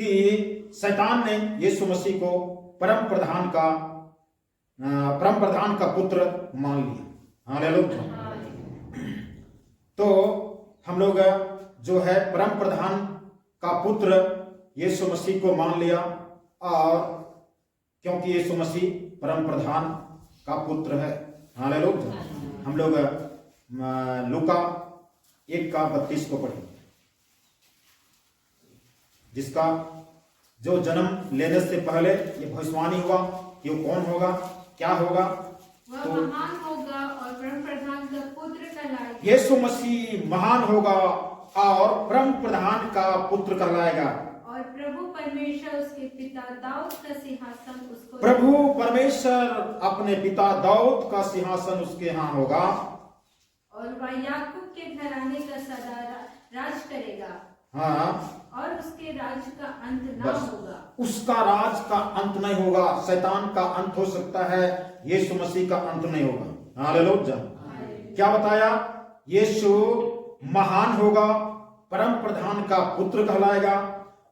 कि शैतान ने यीशु मसीह को परम प्रधान का पुत्र मान लिया। हालेलुया। तो हम लोग जो है परम प्रधान का पुत्र यीशु मसीह को मान लिया, और क्योंकि यीशु मसीह परम प्रधान का पुत्र है। हालेलुया। हम लोग लूका 1:32 को पढ़ेंगे, जिसका जो जन्म लेने से पहले ये भविष्यवाणी हुआ कि वो कौन होगा, क्या होगा। वह महान होगा और परम प्रधान का पुत्र कहलाएगा। यीशु मसीह महान होगा और परम प्रधान का पुत्र कहलाएगा। और प्रभु परमेश्वर उसके पिता दाऊद का सिंहासन उसको प्रभु परमेश्वर अपने पिता दाऊद का सिंहासन उसके यहाँ होगा, और वह याकूब के घराने का सदा राज करेगा। हाँ, और उसके राज का अंत न बस होगा। उसका राज का अंत नहीं होगा। शैतान का अंत हो सकता है, यीशु मसीह का अंत नहीं होगा। हालेलुया। क्या बताया? यीशु महान होगा, परम प्रधान का पुत्र कहलाएगा,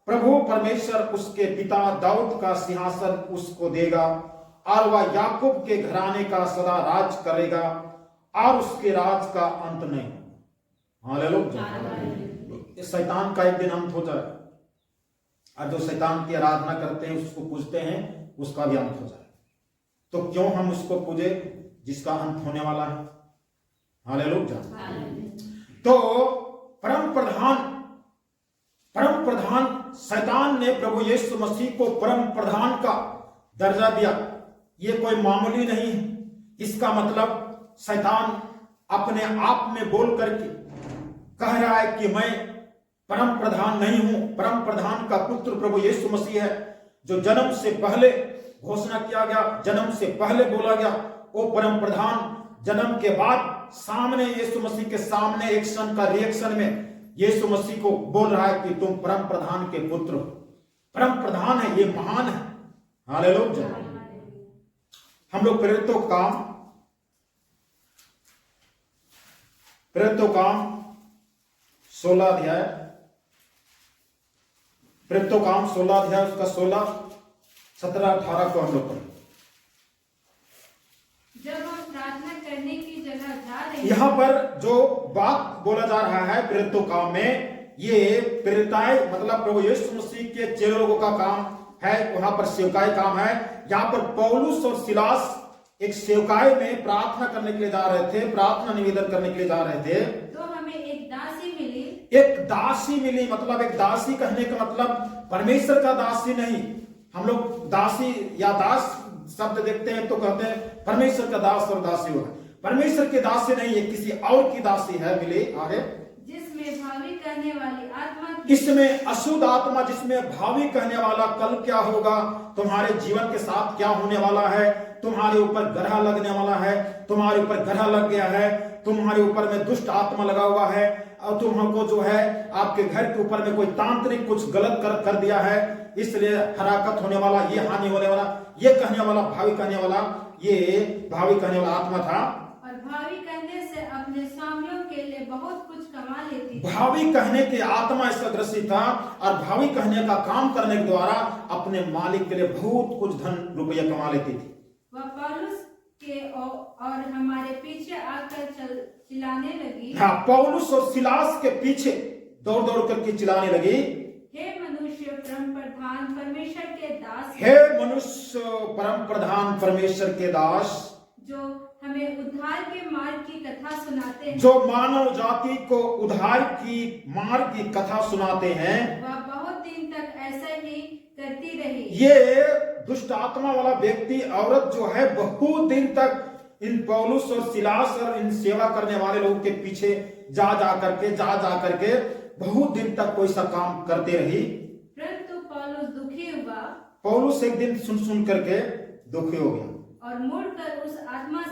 प्रभु परमेश्वर उसके पिता दाऊद का सिंहासन उसको देगा, और वह याकूब के घराने का सदा राज करेगा, और उसके राज का अंत नहीं होगा। हालेलुया। शैतान का एक दिन अंत हो जाए, और जो शैतान की आराधना करते हैं, उसको पूजते हैं, उसका भी अंत हो जाए। तो क्यों हम उसको पूजे जिसका अंत होने वाला है। हालेलुया। तो परम प्रधान शैतान ने प्रभु यीशु मसीह को परम प्रधान का दर्जा दिया। ये कोई मामूली नहीं है। इसका मतलब शैतान अपने आप में बोल करके कह रहा है कि मैं परम प्रधान नहीं हूं, परम प्रधान का पुत्र प्रभु यीशु मसीह है, जो जन्म से पहले घोषणा किया गया, जन्म से पहले बोला गया, वो परम प्रधान जन्म के बाद सामने यीशु मसीह के सामने एक्शन का रिएक्शन में यीशु मसीह को बोल रहा है कि तुम परम प्रधान के पुत्र हो। परम प्रधान है, ये महान है। हालेलुया। हम लोग प्रेरितों काम 16 अध्याय, प्रेरितों काम 16 अध्याय उसका 16, 17, 18 को हम लोग पढ़ें। जब हम प्रार्थना करने की जगह जा रहे हैं, यहाँ पर जो बात बोला जा रहा है प्रेरितों काम में, ये प्रेरिताई मतलब प्रभु यीशु मसीह के चेले लोगों का काम है। वहां पर सेवकाई काम है। यहाँ पर पौलुस और सिलास एक सेवकाई में प्रार्थना करने के लिए जा रहे थे, प्रार्थना निवेदन करने के लिए जा रहे थे। तो हमें एक दासी मिली। एक दासी मिली, मतलब एक दासी कहने का मतलब परमेश्वर का दासी नहीं। हम लोग दासी या दास शब्द देखते हैं तो कहते हैं परमेश्वर का दास और दासी होगा। परमेश्वर की दासी नहीं, ये किसी और की दासी है, मिली। आगे, जिसमें भावी कहने वाली आत्मा, इसमें अशुद्ध आत्मा, जिसमें भावी कहने वाला कल क्या होगा, तुम्हारे जीवन के साथ क्या होने वाला है, तुम्हारे ऊपर ग्रह लगने वाला है, तुम्हारे ऊपर ग्रह लग गया है, तुम्हारे ऊपर में दुष्ट आत्मा लगा हुआ है, और तुमको जो है आपके घर के ऊपर में कोई तांत्रिक कुछ गलत कर दिया है, इसलिए हराकत होने वाला, ये हानि होने वाला, ये कहने वाला भावी कहने वाला, ये भावी कहने वाला आत्मा था। और भावी कहने से अपने स्वामियों के लिए बहुत कुछ कमा लेती थी। भावी कहने के आत्मा इसका ग्रसित था, और भावी कहने का काम करने के द्वारा अपने मालिक के लिए बहुत कुछ धन रुपया कमा लेती थी। वह पौलुस के और हमारे पीछे आकर चिल्लाने लगी। हाँ, पौलुस और सिलास के पीछे दौड़ दौड़ करके चिल्लाने लगी, हे मनुष्य परम प्रधान परमेश्वर के दास, हे मनुष्य परम प्रधान परमेश्वर के दास, जो हमें उद्धार के मार्ग की कथा सुनाते हैं, जो मानव जाति को उद्धार की मार्ग की कथा सुनाते हैं, वह बहुत दिन तक ऐसा ही करती रही। ये दुष्ट आत्मा वाला व्यक्ति, औरत जो है, बहुत दिन तक इन पौलुस और सिलास और इन सेवा करने वाले लोगों के पीछे जा जा करके बहुत दिन तक कोई सा काम करते रही। परंतु पौलुस दुखी हुआ, पौलुस एक दिन सुन करके दुखी हो गया, और मुड़कर उस आत्मा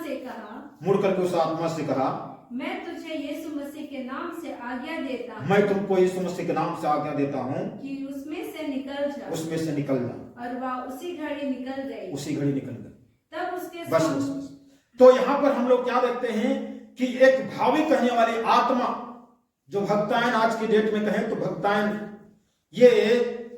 से कहा, मैं तुझे यीशु मसीह के नाम से आज्ञा देता हूँ, मैं तुमको यीशु मसीह के नाम से आज्ञा देता हूँ कि उसमें से निकल जा। उसमें से निकल जा। और वह उसी घड़ी निकल गई। उसी घड़ी निकल गई। तब उसके बस। तो यहाँ पर हम लोग क्या देखते हैं कि एक भावी कहने वाली आत्मा, जो भक्तायन आज की डेट में कहें तो भक्तायन, ये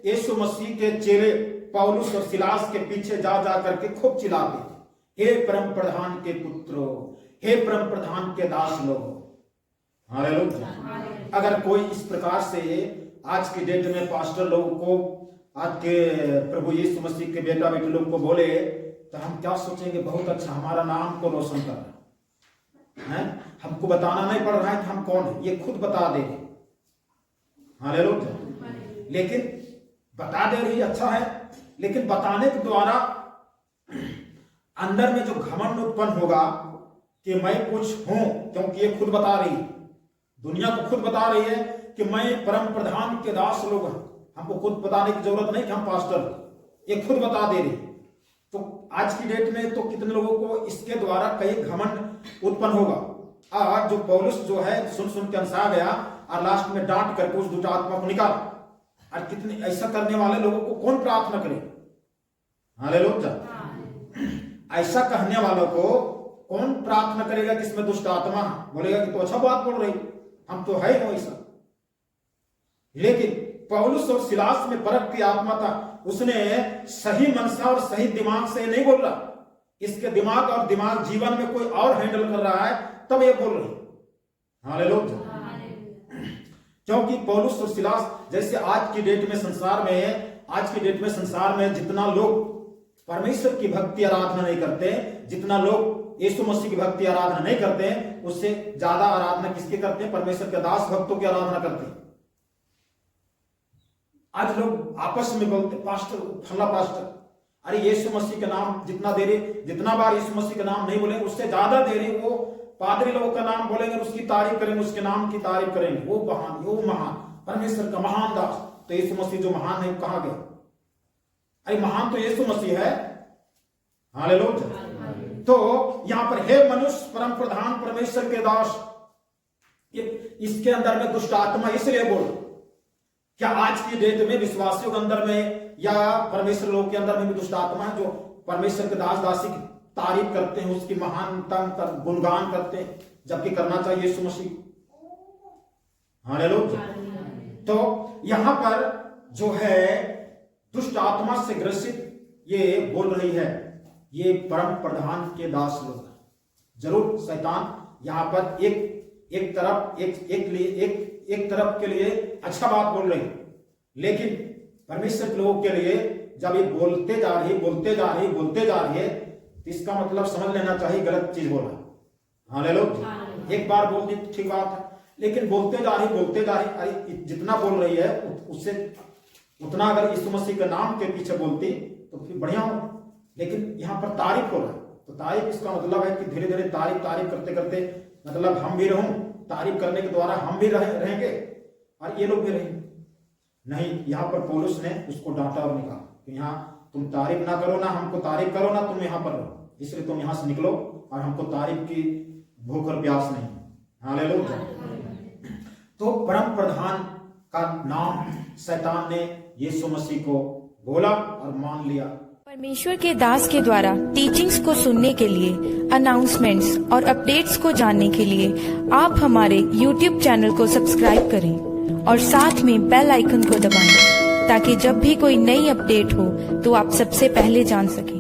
यीशु मसीह के चेले पौलुस और सिलास के पीछे जा जा करके खूब चिल्लाते थे, हे परम प्रधान के पुत्रों, हे परम प्रधान के दास लोगों। हालेलुया। अगर कोई इस प्रकार से आज की डेट में पास्टर लोगों को, आज के प्रभु यीशु मसीह के बेटा बेटे लोग को बोले तो हम क्या सोचेंगे, बहुत अच्छा, हमारा नाम को रोशन कर रहा है, हमको बताना नहीं पड़ रहा है कि हम कौन है, ये खुद बता दे रहे। हालेलुया। लेकिन बता दे रही अच्छा है, लेकिन बताने के द्वारा अंदर में जो घमंड उत्पन्न होगा कि मैं कुछ हूं, क्योंकि ये खुद बता रही है, दुनिया को खुद बता रही है कि मैं परम प्रधान के दास लोग हैं, हमको खुद बताने की जरूरत नहीं कि हम पास्टर, ये खुद बता दे रही। तो आज की डेट में तो कितने लोगों को इसके द्वारा कई घमंड उत्पन्न होगा। आज जो पौलुस जो है सुन के अनसा गया और लास्ट में डांट करके उस दुष्ट आत्मा को निकाल, और कितने ऐसा करने वाले लोगों को कौन प्रार्थना करे। हालेलुया। ऐसा कहने वालों को कौन प्रार्थना करेगा कि इसमें दुष्ट आत्मा है, बोलेगा कि तो अच्छा बात बोल रही, हम तो है ही ऐसा। लेकिन पौलुस और सिलास में परख की आत्मा था, उसने सही मनसा और सही दिमाग से नहीं बोल रहा, इसके दिमाग और दिमाग जीवन में कोई और हैंडल कर रहा है तब ये बोल रही। हालेलुया। क्योंकि पौलुस और सिलास जैसे आज की डेट में संसार में जितना लोग परमेश्वर की भक्ति आराधना नहीं करते, जितना लोग यीशु मसीह की भक्ति आराधना नहीं करते, उससे ज्यादा आराधना किसके करते हैं, परमेश्वर के दास भक्तों की आराधना करते हैं। आज लोग आपस में बोलते पास्टर, फला पास्टर, अरे यीशु मसीह का नाम जितना दे रहे, जितना बार यीशु मसीह का नाम नहीं बोले उससे ज्यादा दे रहे, वो पादरी लोगों का नाम बोलेंगे, उसकी तारीफ करेंगे, उसके नाम की तारीफ करेंगे, वो महान, वो महान, परमेश्वर का महान दास। तो यीशु मसीह जो महान है कहां गए? अरे महान तो यीशु मसीह है। हालेलुया। तो यहां पर हे मनुष्य परम प्रधान परमेश्वर के दास, ये इसके अंदर में दुष्ट आत्मा इसलिए बोल, क्या आज की डेट में विश्वासियों के अंदर में या परमेश्वर लोगों के अंदर में भी दुष्ट आत्मा है जो परमेश्वर के दास दासी की तारीफ करते हैं, उसकी महानता का गुणगान करते हैं, जबकि करना चाहिए यीशु मसीह। हालेलुया। तो यहां पर जो है दुष्ट आत्मा से ग्रसित ये बोल रही है, ये परम प्रधान के दास लोग। जरूर शैतान यहां पर एक तरफ के लिए अच्छा बात बोल रही, लेकिन परमेश्वर के लोगों के लिए जब ये बोलते जा रही है तो इसका मतलब समझ लेना चाहिए गलत चीज बोला। हालेलुया। एक बार बोल दी ठीक बात है, लेकिन बोलते जा रही, अरे जितना बोल रही है उससे उतना अगर यीशु मसीह के नाम के पीछे बोलती तो फिर बढ़िया हो। लेकिन यहाँ पर तारीफ हो रहा है, तो तारीफ इसका मतलब है कि धीरे धीरे तारीफ करते करते मतलब हम भी रहूं, तारीफ करने के द्वारा हम भी रहेंगे और ये लोग भी रहेंगे। नहीं, यहाँ पर पौलुस ने उसको डांटा और निकाला कि यहाँ तुम तारीफ ना करो, ना हमको तारीफ करो, ना तुम यहाँ पर रहो, इसलिए तुम यहाँ से निकलो और हमको तारीफ की भूख और प्यास नहीं। हालेलुया। तो परम प्रधान का नाम शैतान ने यीशु मसीह को बोला और मान लिया। परमेश्वर के दास के द्वारा टीचिंग्स को सुनने के लिए, अनाउंसमेंट्स और अपडेट्स को जानने के लिए आप हमारे YouTube चैनल को सब्सक्राइब करें और साथ में बेल आइकन को दबाएं, ताकि जब भी कोई नई अपडेट हो तो आप सबसे पहले जान सकें।